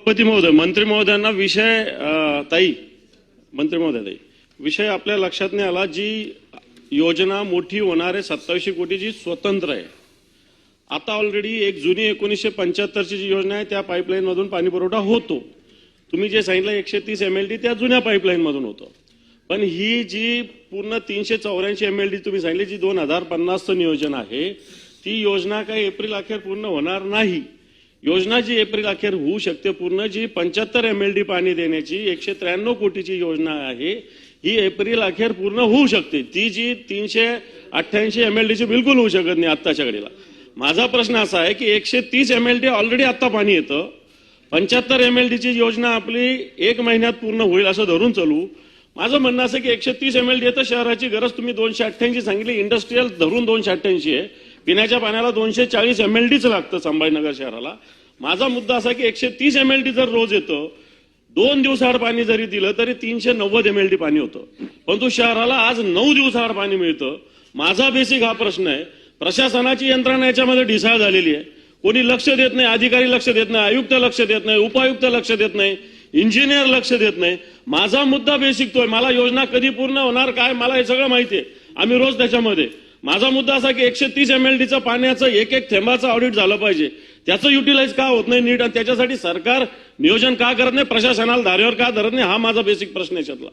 सभापती महोदय, मंत्री महोदयांना विषय मंत्री महोदय विषय आपल्या लक्षात नाही आला। जी योजना मोठी होणार आहे 2700 कोटीची स्वतंत्र आहे। आता ऑलरेडी एक जुनी 1975 ची जी योजना आहे त्या पाईपलाईन मधून पाणी पुरवठा होतो। तुम्ही जे सांगितलं 130 MLD त्या जुन्या पाईपलाईन मधून होतं, पण ही जी पूर्ण 384 MLD तुम्ही सांगितली जी 2050 चं नियोजन आहे, ती योजना काही एप्रिल अखेर पूर्ण होणार नाही। योजना जी एप्रिल अखेर होऊ शकते पूर्ण, जी 75 MLD पाणी देण्याची 193 कोटीची योजना आहे, ही एप्रिल अखेर पूर्ण होऊ शकते। ती जी 388 MLD ची बिलकुल होऊ शकत नाही आत्ताच्या घडीला। माझा प्रश्न असा आहे की 130 MLD ऑलरेडी आता पाणी येतं, 75 MLD ची योजना आपली 1 महिन्यात पूर्ण होईल असं धरून चालू। माझं म्हणणं असं की 130 MLD येतं, शहराची गरज तुम्ही 288 सांगितली, इंडस्ट्रियल धरून 288 आहे, पिण्याच्या पाण्याला 240 MLDच लागतं संभाजीनगर शहराला। माझा मुद्दा असा की 130 MLD जर रोज येतं, 2 दिवसाआड पाणी जरी दिलं तरी 390 MLD पाणी होतं, परंतु शहराला आज 9 दिवसाआड पाणी मिळतं। माझा बेसिक हा प्रश्न आहे, प्रशासनाची यंत्रणा याच्यामध्ये ढिसाळ झालेली आहे, कोणी लक्ष देत नाही, अधिकारी लक्ष देत नाही, आयुक्त लक्ष देत नाही, उपायुक्त लक्ष देत नाही, इंजिनियर लक्ष देत नाही। माझा मुद्दा बेसिक तोय, मला योजना कधी पूर्ण होणार काय मला हे सगळं माहिती आहे, आम्ही रोज त्याच्यामध्ये। माझा मुद्दा असा की 130 MLDचं पाण्याचं एक थेंबाचं ऑडिट झालं पाहिजे, त्याचं युटिलाइज का होत नाही नीट, आणि त्याच्यासाठी सरकार नियोजन का करत नाही, प्रशासनाला धारेवर का धरत नाही, हा माझा बेसिक प्रश्न आहे याच्यातला।